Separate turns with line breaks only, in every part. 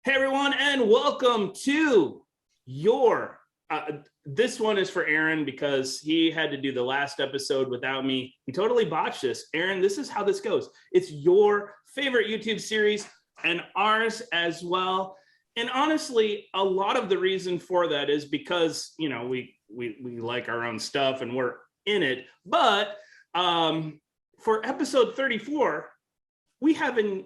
Hey everyone, and welcome to your, this one is for Aaron because he had to do the last episode without me. He totally botched this. Aaron, this is how this goes. It's your favorite YouTube series and ours as well. And honestly, a lot of the reason for that is because, you know, we like our own stuff and we're in it. But for episode 34, we have an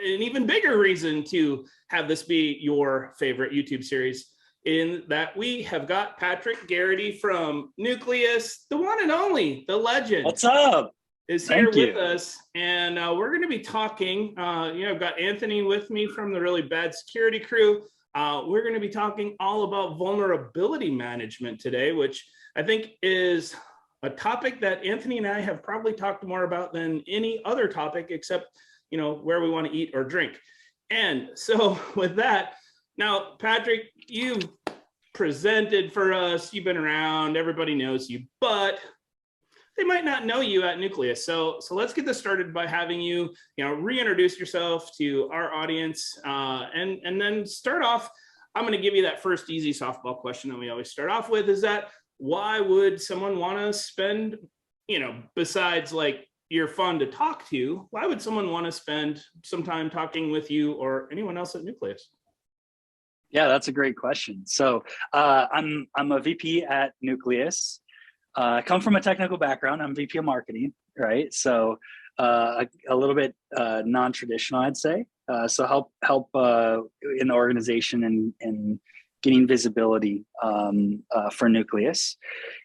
even bigger reason to have this be your favorite YouTube series, in that we have got Patrick Garrity from Nucleus, the one and only, the legend.
What's up?
Is here with us, and we're going to be talking. I've got Anthony with me from the Really Bad Security crew. We're going to be talking all about vulnerability management today, which I think is a topic that Anthony and I have probably talked more about than any other topic, except, you know, where we want to eat or drink. And so with that, now, Patrick, you've presented for us, you've been around, everybody knows you, but they might not know you at Nucleus. So let's get this started by having you, reintroduce yourself to our audience, and then start off. I'm going to give you that first easy softball question that we always start off with, is that why would someone want to spend, besides like you're fun to talk to, why would someone want to spend some time talking with you or anyone else at Nucleus?
Yeah, that's a great question. So I'm a VP at Nucleus. I come from a technical background. I'm VP of marketing, right? So a little bit non-traditional, I'd say. So help in the organization and getting visibility for Nucleus.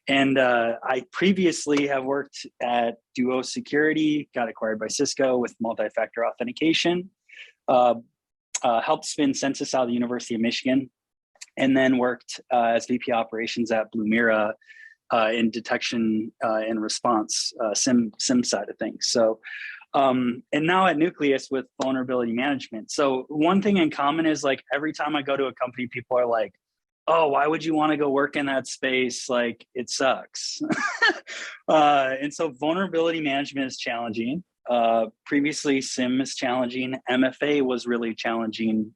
And I previously have worked at Duo Security, got acquired by Cisco with multi-factor authentication, helped spin Census out of the University of Michigan, and then worked as VP operations at Blumira in detection and response, SIM side of things. So, and now at Nucleus with vulnerability management. So one thing in common is, like, every time I go to a company, people are like, oh, why would you want to go work in that space? Like, it sucks. And so vulnerability management is challenging. Previously, SIM is challenging. MFA was really challenging.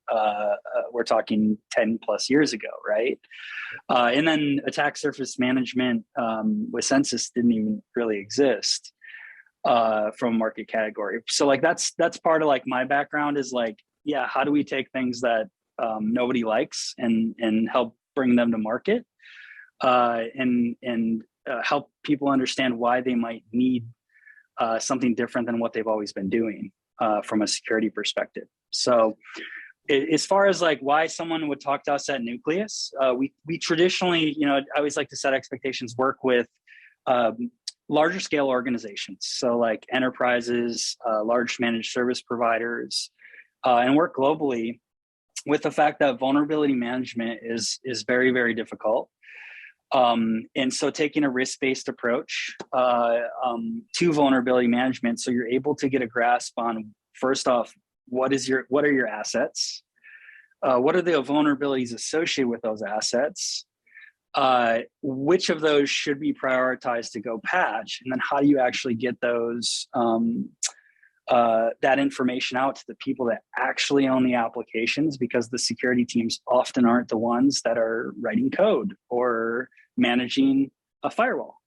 We're talking 10 plus years ago, right? And then attack surface management with Census didn't even really exist from a market category. So like that's part of like my background is like, yeah, how do we take things that nobody likes and help bring them to market and help people understand why they might need something different than what they've always been doing from a security perspective. So as far as like why someone would talk to us at Nucleus, we traditionally, I always like to set expectations, work with larger scale organizations. So like enterprises, large managed service providers, and work globally with the fact that vulnerability management is very, very difficult. And so taking a risk-based approach to vulnerability management, so you're able to get a grasp on, first off, what are your assets? What are the vulnerabilities associated with those assets? Which of those should be prioritized to go patch? And then how do you actually get those that information out to the people that actually own the applications, because the security teams often aren't the ones that are writing code or managing a firewall.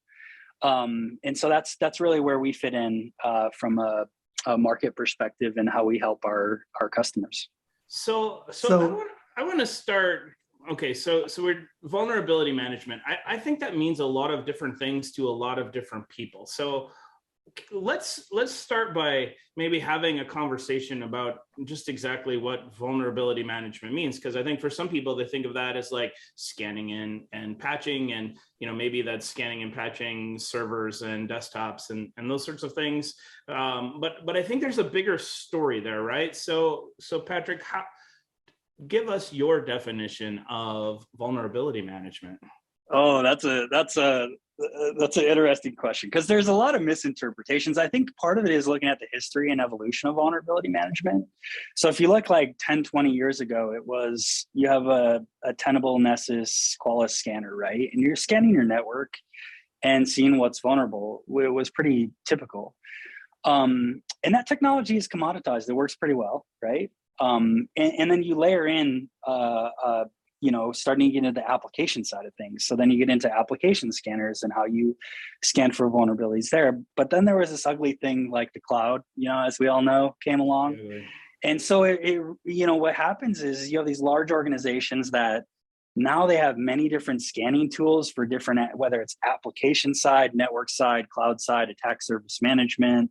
And so that's really where we fit in from a market perspective and how we help our customers.
So I want to start. Okay, so we're vulnerability management. I think that means a lot of different things to a lot of different people. So let's start by maybe having a conversation about just exactly what vulnerability management means, because I think for some people they think of that as like scanning and patching, and maybe that's scanning and patching servers and desktops and those sorts of things, but I think there's a bigger story there, right? So Patrick, give us your definition of vulnerability management.
Oh, that's an interesting question, because there's a lot of misinterpretations. I think part of it is looking at the history and evolution of vulnerability management. So if you look like 10, 20 years ago, it was, you have a Tenable, Nessus, Qualys scanner, right? And you're scanning your network and seeing what's vulnerable. It was pretty typical. And that technology is commoditized. It works pretty well, right? And then you layer in, starting to get into the application side of things. So then you get into application scanners and how you scan for vulnerabilities there. But then there was this ugly thing like the cloud, as we all know, came along.
Really?
And so what happens is you have these large organizations that now they have many different scanning tools for different, whether it's application side, network side, cloud side, attack surface management.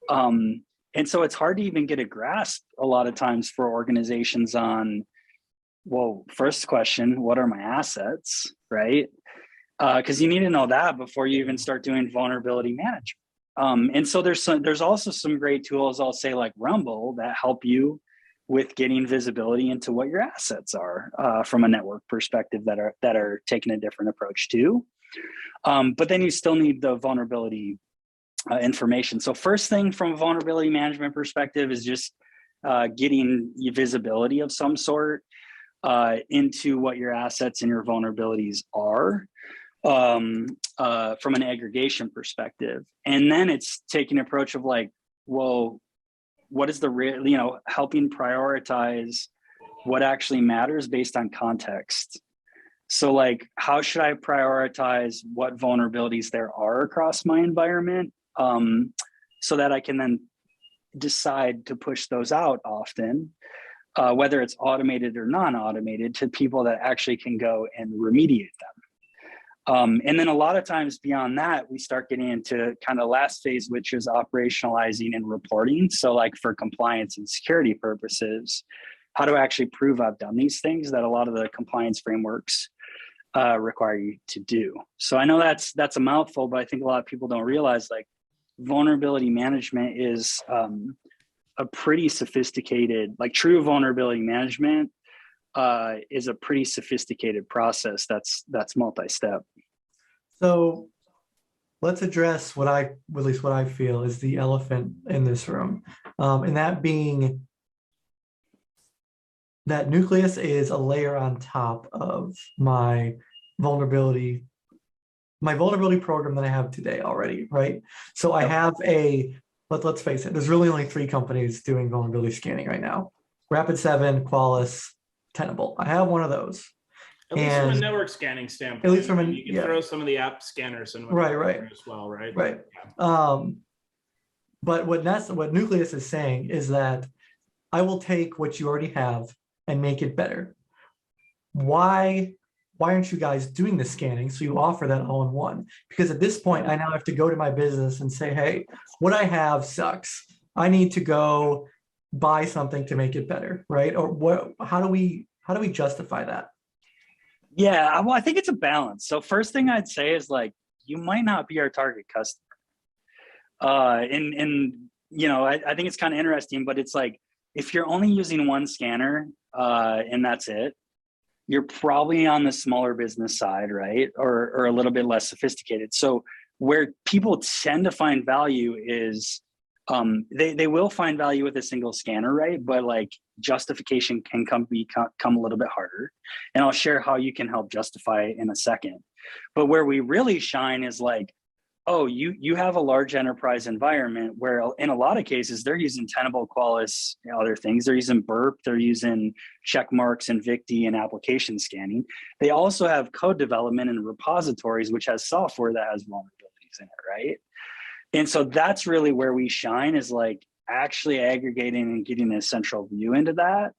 And so it's hard to even get a grasp a lot of times for organizations on, well, first question, what are my assets, right? Because you need to know that before you even start doing vulnerability management. And so there's also some great tools, I'll say, like Rumble, that help you with getting visibility into what your assets are from a network perspective that are taking a different approach too. But then you still need the vulnerability information. So first thing from a vulnerability management perspective is just getting visibility of some sort into what your assets and your vulnerabilities are from an aggregation perspective. And then it's taking an approach of like, well, what is the helping prioritize what actually matters based on context. So like, how should I prioritize what vulnerabilities there are across my environment so that I can then decide to push those out often, whether it's automated or non-automated, to people that actually can go and remediate them. And then a lot of times beyond that, we start getting into kind of last phase, which is operationalizing and reporting. So like for compliance and security purposes, how do I actually prove I've done these things that a lot of the compliance frameworks require you to do? So I know that's a mouthful, but I think a lot of people don't realize like vulnerability management is a pretty sophisticated, like true vulnerability management is a pretty sophisticated process that's multi-step.
So let's address at least what I feel is the elephant in this room. And that being that Nucleus is a layer on top of my vulnerability program that I have today already, right? So I have let's face it, there's really only 3 companies doing vulnerability scanning right now: Rapid7, Qualys, Tenable. I have one of those.
At least from a network scanning standpoint.
At least from
you can throw some of the app scanners in
right
as well, right?
Right.
Yeah.
But what Nucleus is saying is that I will take what you already have and make it better. Why aren't you guys doing the scanning so you offer that all in one? Because at this point, I now have to go to my business and say, hey, what I have sucks. I need to go buy something to make it better, right? Or how do we justify that?
Yeah, well, I think it's a balance. So first thing I'd say is like, you might not be our target customer. I think it's kind of interesting, but it's like, if you're only using one scanner and that's it, you're probably on the smaller business side, right? Or a little bit less sophisticated. So where people tend to find value is they will find value with a single scanner, right? But like justification can come a little bit harder. And I'll share how you can help justify it in a second. But where we really shine is like, oh, you have a large enterprise environment where in a lot of cases, they're using Tenable, Qualys, other things. They're using Burp, they're using Checkmarx and Victi and application scanning. They also have code development and repositories, which has software that has vulnerabilities in it, right? And so that's really where we shine, is like actually aggregating and getting a central view into that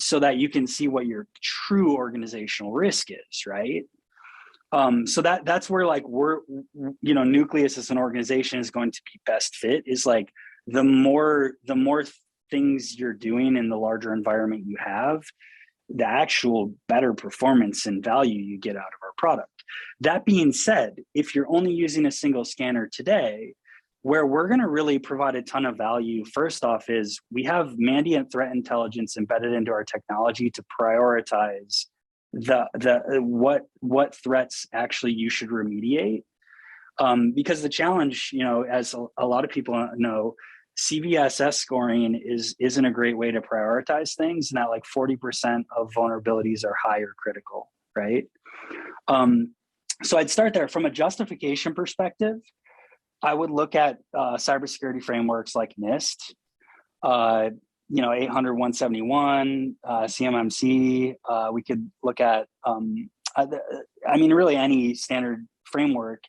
so that you can see what your true organizational risk is, right? So that's where like Nucleus as an organization is going to be best fit, is like the more things you're doing in the larger environment you have, the actual better performance and value you get out of our product. That being said, if you're only using a single scanner today, where we're going to really provide a ton of value, first off, is we have Mandiant threat intelligence embedded into our technology to prioritize what threats actually you should remediate, because the challenge, as a lot of people know, CVSS scoring isn't a great way to prioritize things, and that like 40% of vulnerabilities are high or critical, right? So I'd start there. From a justification perspective, I would look at cybersecurity frameworks like NIST. 800, 171, CMMC. We could look at, really any standard framework.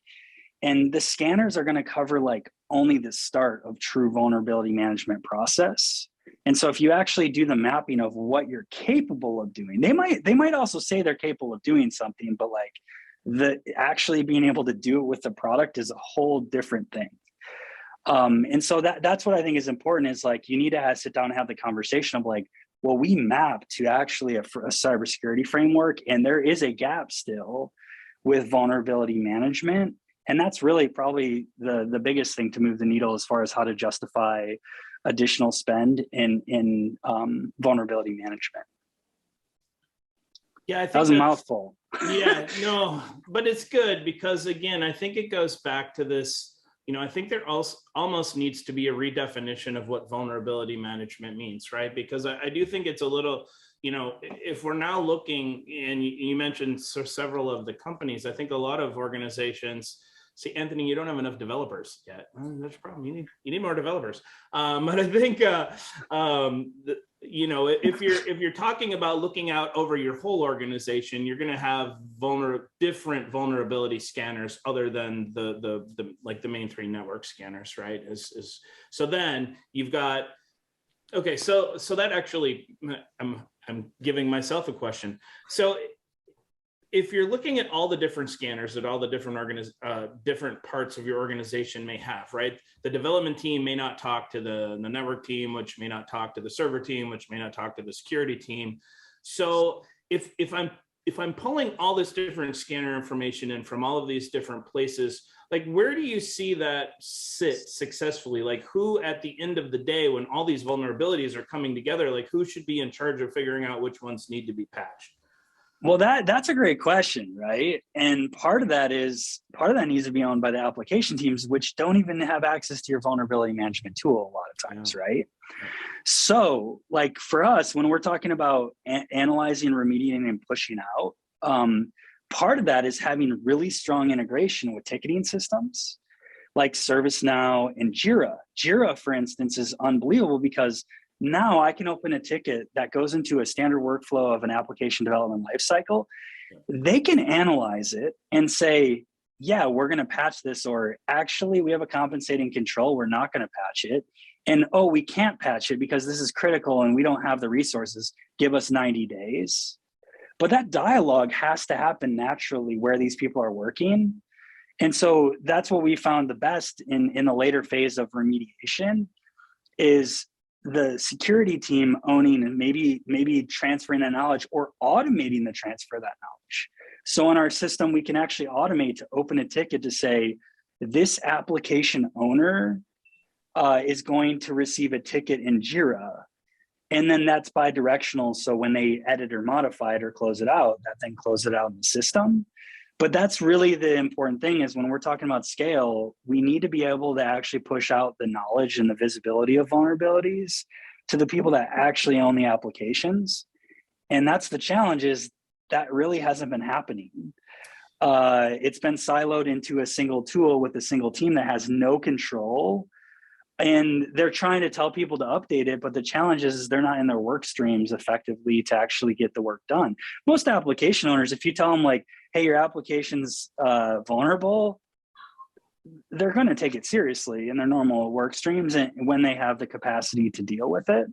And the scanners are going to cover like only the start of true vulnerability management process. And so if you actually do the mapping of what you're capable of doing, they might also say they're capable of doing something, but like the actually being able to do it with the product is a whole different thing. And so that's what I think is important, is like, you need to sit down and have the conversation of like, well, we map to actually a cybersecurity framework, and there is a gap still with vulnerability management. And that's really probably the biggest thing to move the needle as far as how to justify additional spend in vulnerability management.
Yeah, I think
that was a mouthful.
Yeah, no, but it's good, because again, I think it goes back to this. I think there also almost needs to be a redefinition of what vulnerability management means, right? Because I do think it's a little, if we're now looking, and you mentioned several of the companies, I think a lot of organizations see, Anthony, you don't have enough developers yet. That's a problem. You need more developers. But I think if you're talking about looking out over your whole organization, you're going to have different vulnerability scanners other than the main three network scanners, right? So then you've got, okay, so that actually, I'm giving myself a question. So if you're looking at all the different scanners that all the different parts of your organization may have, right? The development team may not talk to the network team, which may not talk to the server team, which may not talk to the security team. So if I'm pulling all this different scanner information in from all of these different places, like, where do you see that sit successfully? Like, who at the end of the day, when all these vulnerabilities are coming together, like, who should be in charge of figuring out which ones need to be patched?
Well, that's a great question, right? And part of that needs to be owned by the application teams, which don't even have access to your vulnerability management tool a lot of times, right? So, like, for us, when we're talking about analyzing, remediating, and pushing out, part of that is having really strong integration with ticketing systems like ServiceNow and Jira. Jira, for instance, is unbelievable, because now I can open a ticket that goes into a standard workflow of an application development lifecycle. They can analyze it and say, yeah, we're going to patch this, or actually we have a compensating control, we're not going to patch it. And oh, we can't patch it because this is critical and we don't have the resources. Give us 90 days. But that dialogue has to happen naturally where these people are working. And so that's what we found the best in the later phase of remediation, is the security team owning and maybe transferring that knowledge or automating the transfer of that knowledge. So in our system, we can actually automate to open a ticket to say, this application owner is going to receive a ticket in Jira. And then that's bi-directional. So when they edit or modify it or close it out, that then close it out in the system. But that's really the important thing, is when we're talking about scale, we need to be able to actually push out the knowledge and the visibility of vulnerabilities to the people that actually own the applications. And that's the challenge, is that really hasn't been happening. It's been siloed into a single tool with a single team that has no control. And they're trying to tell people to update it, but the challenge is they're not in their work streams effectively to actually get the work done. Most application owners, if you tell them like, hey, your application's vulnerable, they're going to take it seriously in their normal work streams and when they have the capacity to deal with it.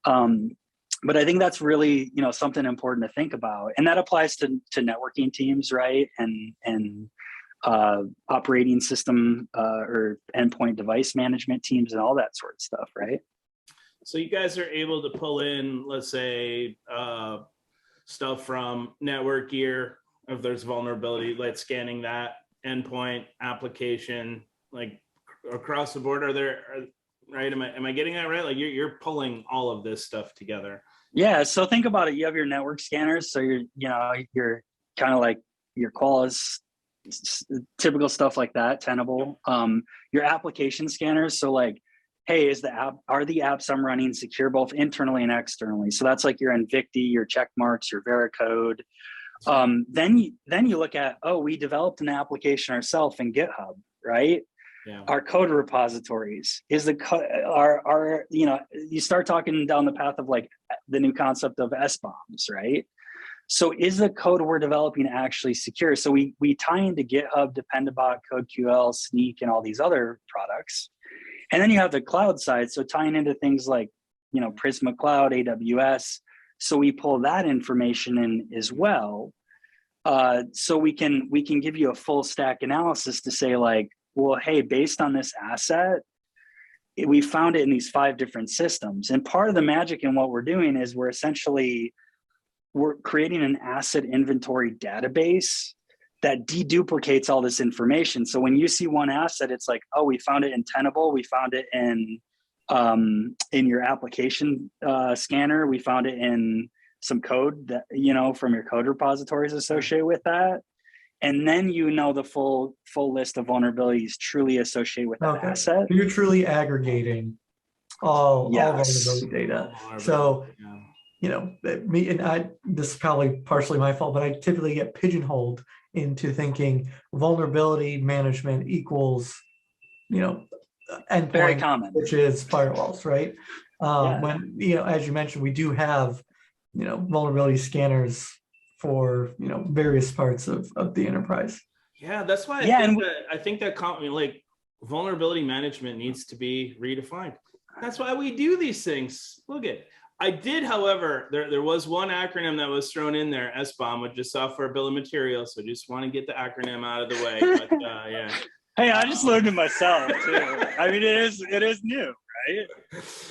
But I think that's really, something important to think about. And that applies to networking teams, right? And operating system or endpoint device management teams and all that sort of stuff, right?
So you guys are able to pull in, let's say, stuff from network gear, if there's vulnerability, like scanning that endpoint application, like across the board. Right? Am I getting that right? Like you're pulling all of this stuff together.
Yeah. So think about it. You have your network scanners. So you're kind of like your Qualys, typical stuff like that, Tenable. Your application scanners. So like, hey, are the apps I'm running secure both internally and externally? So that's like your Invicti, your checkmarks, your Veracode. Then you look at, we developed an application ourselves in GitHub, right? our code repositories, is the our you know, you start talking down the path of like the new concept of SBOMs, right? So is the code we're developing actually secure? So we tie into GitHub, Dependabot, CodeQL, Sneak, and all these other products. And then you have the cloud side, so tying into things like, you know, Prisma Cloud, AWS. So we pull that information in as well. So we can give you a full stack analysis to say like, well, hey, based on this asset, we found it in these 5 different systems. And part of the magic in what we're doing is we're creating an asset inventory database that deduplicates all this information. So when you see one asset, it's like, oh, we found it in Tenable, we found it in your application scanner, we found it in some code that, you know, from your code repositories associated with that. And then, you know, the full list of vulnerabilities truly associated with that asset.
You're truly aggregating all vulnerability data. So, you know, this is probably partially my fault, but I typically get pigeonholed into thinking vulnerability management equals, you know, endpoint,
very common,
which is firewalls, right? When, you know, as you mentioned, we do have, you know, vulnerability scanners for, you know, various parts of the enterprise.
Yeah, that's why I think that like vulnerability management needs to be redefined. That's why we do these things. Look at, I did, however, there was one acronym that was thrown in there, SBOM, which is software bill of materials. So just want to get the acronym out of the way. But yeah.
Hey, I just learned it myself too. I mean, it is new,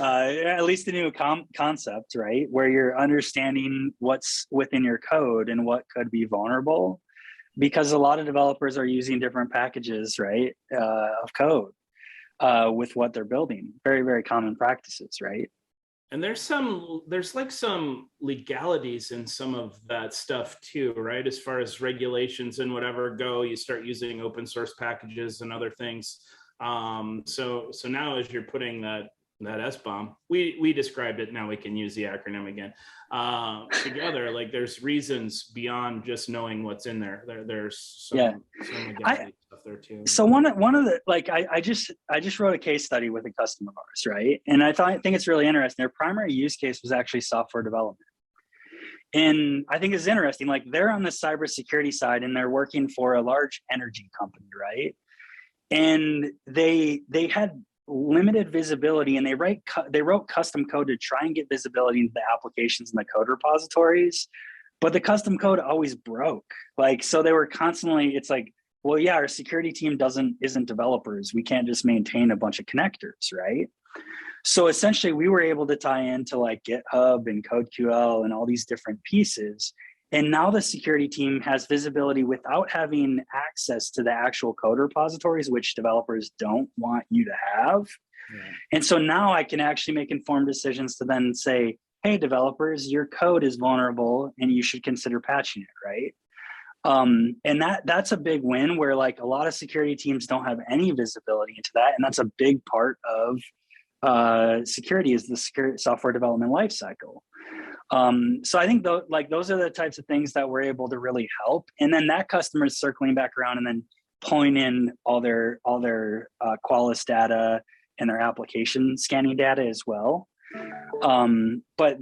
right? At least a new concept, right? Where you're understanding what's within your code and what could be vulnerable, because a lot of developers are using different packages, right, of code with what they're building. Very, very common practices, right?
And there's like some legalities in some of that stuff too, right? As far as regulations and whatever go, you start using open source packages and other things. So now as you're putting that SBOM, we described it, now we can use the acronym again, together, like there's reasons beyond just knowing what's in there. There's some legality stuff there too.
So one of the, like, I just wrote a case study with a customer of ours, right? And I think it's really interesting. Their primary use case was actually software development. And I think it's interesting, like they're on the cybersecurity side and they're working for a large energy company, right? And they had limited visibility, and they wrote custom code to try and get visibility into the applications and the code repositories, but the custom code always broke. Like, so they were constantly, it's like, well, yeah, our security team isn't developers. We can't just maintain a bunch of connectors, right? So essentially we were able to tie into like GitHub and CodeQL and all these different pieces. And now the security team has visibility without having access to the actual code repositories, which developers don't want you to have. Yeah. And so now I can actually make informed decisions to then say, hey, developers, your code is vulnerable and you should consider patching it, right? And that's a big win, where like a lot of security teams don't have any visibility into that. And that's a big part of security, is the security software development lifecycle. So I think those are the types of things that we're able to really help. And then that customer is circling back around and then pulling in all their Qualys data and their application scanning data as well. But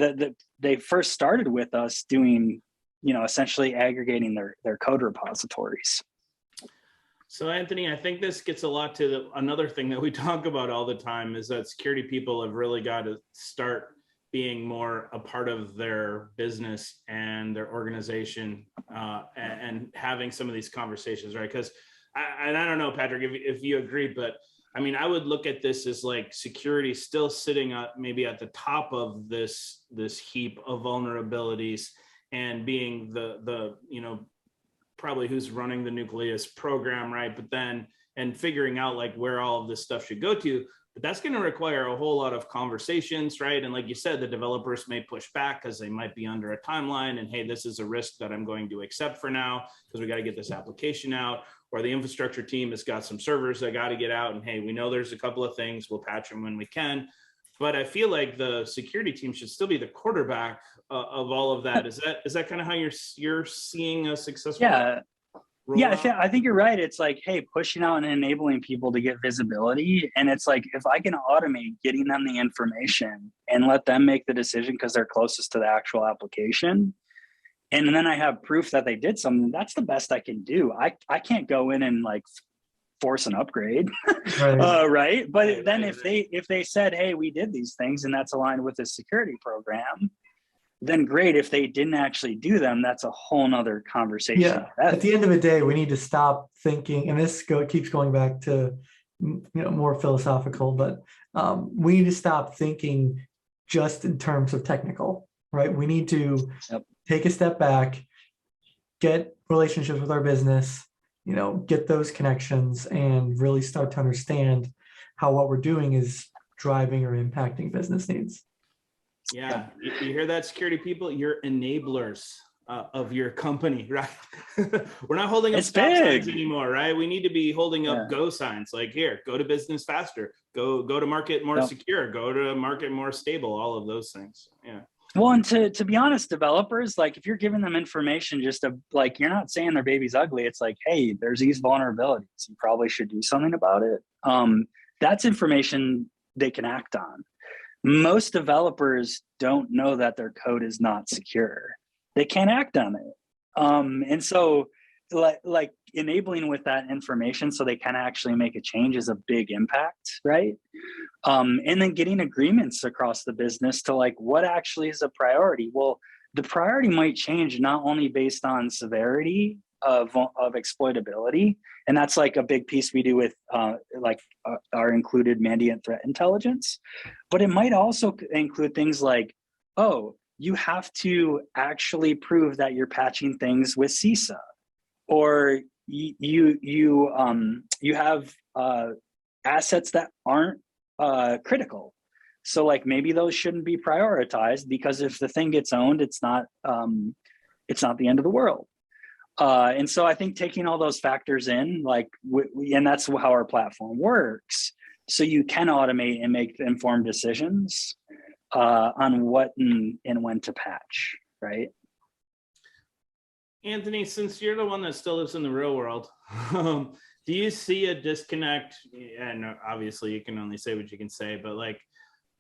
they first started with us doing, you know, essentially aggregating their code repositories.
So Anthony, I think this gets a lot to another thing that we talk about all the time, is that security people have really got to start being more a part of their business and their organization, and having some of these conversations, right? Because I don't know, Patrick, if you agree, but I mean, I would look at this as like security still sitting maybe at the top of this heap of vulnerabilities, and being the you know, probably who's running the Nucleus program, right? But then, and figuring out like where all of this stuff should go to. But that's going to require a whole lot of conversations, right? And like you said, the developers may push back because they might be under a timeline, and hey, this is a risk that I'm going to accept for now because we got to get this application out. Or the infrastructure team has got some servers that got to get out, and hey, we know there's a couple of things, we'll patch them when we can. But I feel like the security team should still be the quarterback of all of that. Is that kind of how you're seeing a successful?
Yeah. Yeah, I think you're right. It's like, hey, pushing out and enabling people to get visibility. And it's like, if I can automate getting them the information and let them make the decision because they're closest to the actual application, and then I have proof that they did something, that's the best I can do. I can't go in and like force an upgrade,
Right.
right? But then if they said, hey, we did these things and that's aligned with the security program, then great. If they didn't actually do them, that's a whole nother conversation.
Yeah. At the end of the day, we need to stop thinking, and this keeps going back to more philosophical, but we need to stop thinking just in terms of technical, right? We need to take a step back, get relationships with our business, get those connections, and really start to understand how what we're doing is driving or impacting business needs.
Yeah, you hear that, security people? You're enablers of your company, right? We're not holding up stop signs anymore, right? We need to be holding up go signs, like here, go to business faster, go to market more secure, go to market more stable, all of those things. Yeah.
Well, and to be honest, developers, like if you're giving them information, just to like, you're not saying their baby's ugly. It's like, hey, there's these vulnerabilities. You probably should do something about it. That's information they can act on. Most developers don't know that their code is not secure. They can't act on it. And so like enabling with that information so they can actually make a change is a big impact, right? And then getting agreements across the business to like what actually is a priority. Well, the priority might change not only based on severity of exploitability, and that's like a big piece we do with our included Mandiant threat intelligence, but it might also include things like, oh, you have to actually prove that you're patching things with CISA, or you have assets that aren't critical. So like maybe those shouldn't be prioritized, because if the thing gets owned, it's not the end of the world. And so I think taking all those factors in, like, and that's how our platform works. So you can automate and make informed decisions on what and when to patch, right?
Anthony, since you're the one that still lives in the real world, do you see a disconnect? And obviously you can only say what you can say, but like,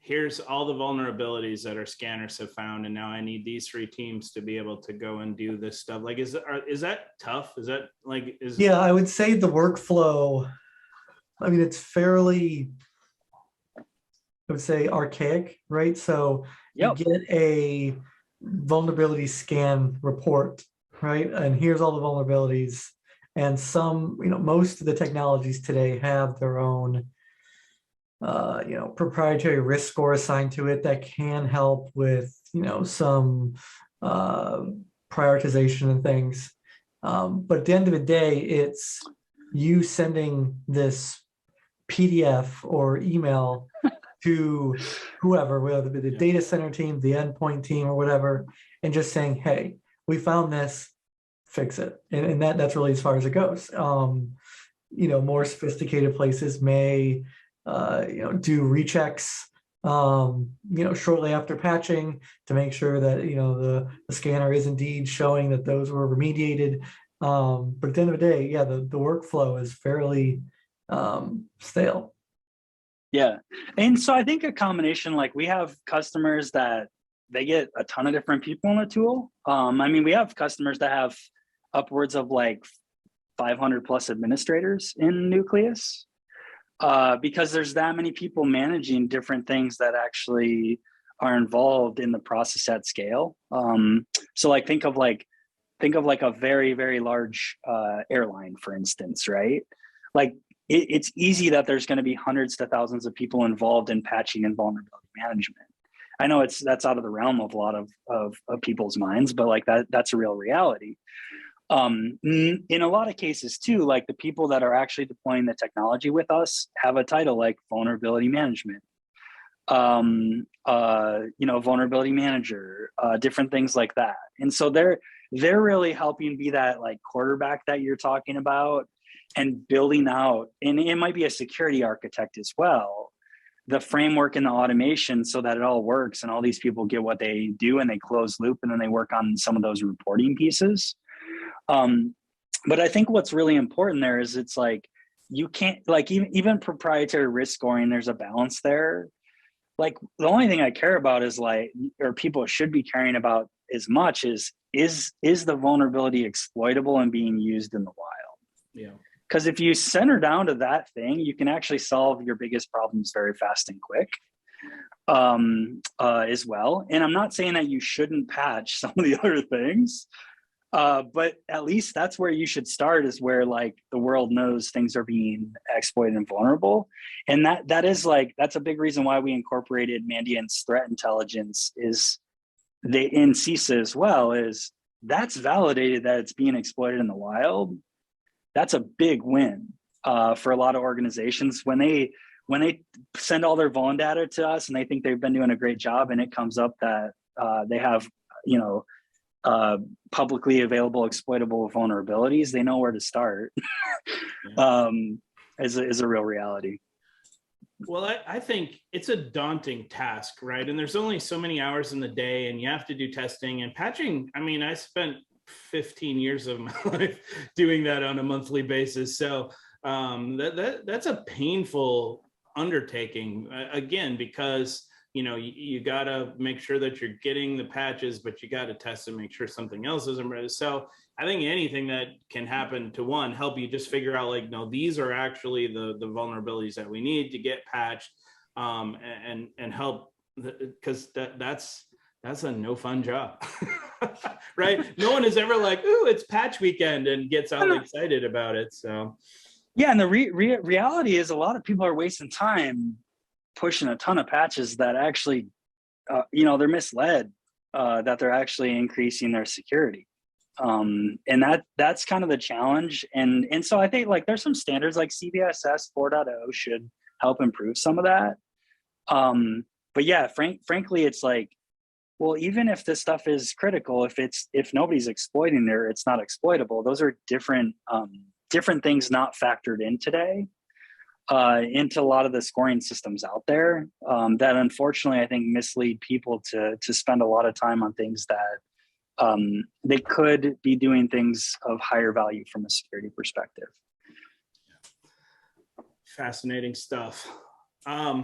here's all the vulnerabilities that our scanners have found, and now I need these 3 teams to be able to go and do this stuff. Like, is that tough? Is that like,
yeah, I would say the workflow, I mean, it's fairly, I would say, archaic, right? So you get a vulnerability scan report, right? And here's all the vulnerabilities. And some, most of the technologies today have their own proprietary risk score assigned to it that can help with, some prioritization and things. But at the end of the day, it's you sending this PDF or email to whoever, whether it be the data center team, the endpoint team, or whatever, and just saying, hey, we found this, fix it. And that's really as far as it goes. More sophisticated places may do rechecks, shortly after patching to make sure that, the scanner is indeed showing that those were remediated. But at the end of the day, yeah, the workflow is fairly stale.
Yeah. And so I think a combination, like we have customers that they get a ton of different people in the tool. I mean, we have customers that have upwards of like 500 plus administrators in Nucleus. Because there's that many people managing different things that actually are involved in the process at scale. So like think of like a very, very large airline, for instance, right? Like it's easy that there's going to be hundreds to thousands of people involved in patching and vulnerability management. I know that's out of the realm of a lot of people's minds, but like that's a real reality. In a lot of cases too, like the people that are actually deploying the technology with us have a title like vulnerability management, vulnerability manager, different things like that. And so they're really helping be that like quarterback that you're talking about, and building out, and it might be a security architect as well, the framework and the automation so that it all works and all these people get what they do and they close loop, and then they work on some of those reporting pieces. But I think what's really important there is it's like, you can't, like, even proprietary risk scoring, there's a balance there. Like, the only thing I care about is like, or people should be caring about as much is the vulnerability exploitable and being used in the wild?
Yeah.
Because if you center down to that thing, you can actually solve your biggest problems very fast and quick as well. And I'm not saying that you shouldn't patch some of the other things, but at least that's where you should start, is where like the world knows things are being exploited and vulnerable. And that's a big reason why we incorporated Mandiant's threat intelligence is in CISA as well, is that's validated that it's being exploited in the wild. That's a big win for a lot of organizations when they send all their vuln data to us and they think they've been doing a great job, and it comes up that they have, publicly available exploitable vulnerabilities. They know where to start. Is a real reality.
Well, I think it's a daunting task, right? And there's only so many hours in the day, and you have to do testing and patching. I mean, I spent 15 years of my life doing that on a monthly basis. So that's a painful undertaking, again, because you got to make sure that you're getting the patches, but you got to test and make sure something else isn't ready. So I think anything that can happen to help you just figure out, like, no, these are actually the vulnerabilities that we need to get patched, and help, because that's a no fun job. Right? No one is ever like, ooh, it's patch weekend, and gets all excited about it. So
yeah, and the reality is a lot of people are wasting time pushing a ton of patches that actually, they're misled, that they're actually increasing their security. And that's kind of the challenge. And so I think like there's some standards like CVSS 4.0 should help improve some of that. But yeah, frankly, it's like, well, even if this stuff is critical, if nobody's exploiting it, it's not exploitable. Those are different things not factored in today. Into a lot of the scoring systems out there, that unfortunately I think mislead people to spend a lot of time on things that they could be doing things of higher value from a security perspective.
Fascinating stuff. I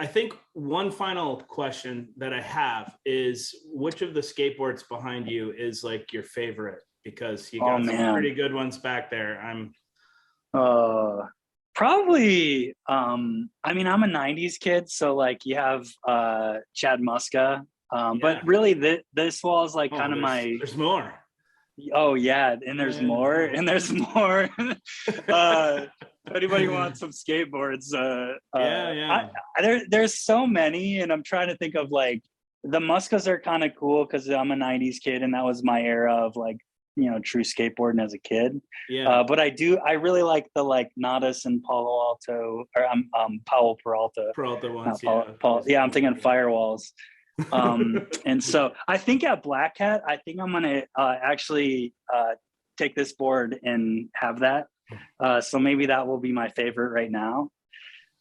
think one final question that I have is, which of the skateboards behind you is like your favorite? Because you got some pretty good ones back there.
Probably, I mean, I'm a 90s kid, so like you have Chad Muska, but really this wall is like kind of
there's more.
Oh yeah, and there's more, and there's more. If anybody wants some skateboards, there's so many, and I'm trying to think of like, the Muskas are kind of cool because I'm a 90s kid, and that was my era of like, true skateboarding as a kid. But I really like the like Nadas and Palo Alto, or Powell Peralta
ones.
I'm thinking firewalls. And so I think at Black Hat, I think I'm gonna actually take this board and have that. So maybe that will be my favorite right now.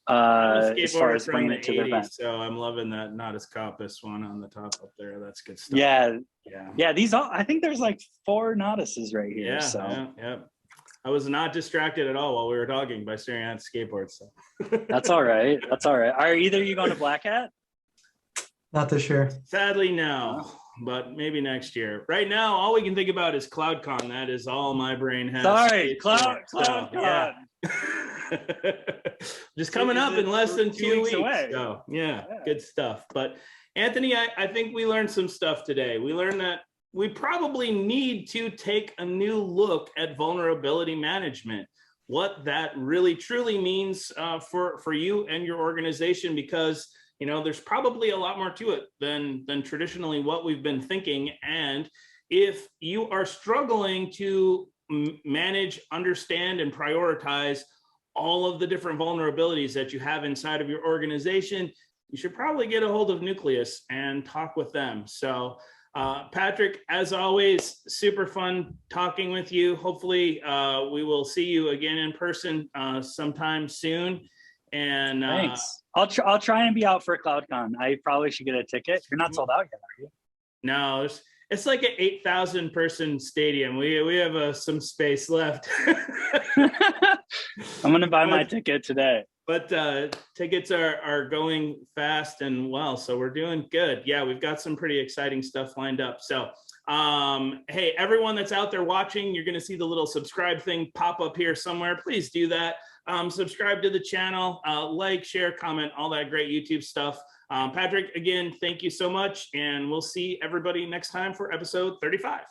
As far as bringing it to the event.
So I'm loving that Nadas Copus one on the top up there. That's good stuff.
Yeah. These I think there's like 4 Nadases right here.
Yeah. I was not distracted at all while we were talking by staring at skateboards. So.
That's all right. Are either of you going to Black Hat?
Not this year.
Sadly, no. But maybe next year. Right now, all we can think about is CloudCon. That is all my brain has.
Sorry, CloudCon.
Yeah. Just coming up in less than 2 weeks away. So good stuff. But Anthony, I think we learned some stuff today. We learned that we probably need to take a new look at vulnerability management, what that really truly means for you and your organization, because there's probably a lot more to it than traditionally what we've been thinking. And if you are struggling to manage, understand, and prioritize all of the different vulnerabilities that you have inside of your organization, you should probably get a hold of Nucleus and talk with them. So Patrick, as always, super fun talking with you. Hopefully we will see you again in person sometime soon. And
thanks. I'll try and be out for CloudCon. I probably should get a ticket. You're not sold out yet, are you?
No, it's like an 8,000 person stadium. We have some space left.
I'm gonna buy my ticket today.
But tickets are going fast and well, so we're doing good. Yeah, we've got some pretty exciting stuff lined up. So hey, everyone that's out there watching, you're going to see the little subscribe thing pop up here somewhere. Please do that. Subscribe to the channel, like, share, comment, all that great YouTube stuff. Patrick, again, thank you so much, and we'll see everybody next time for episode 35.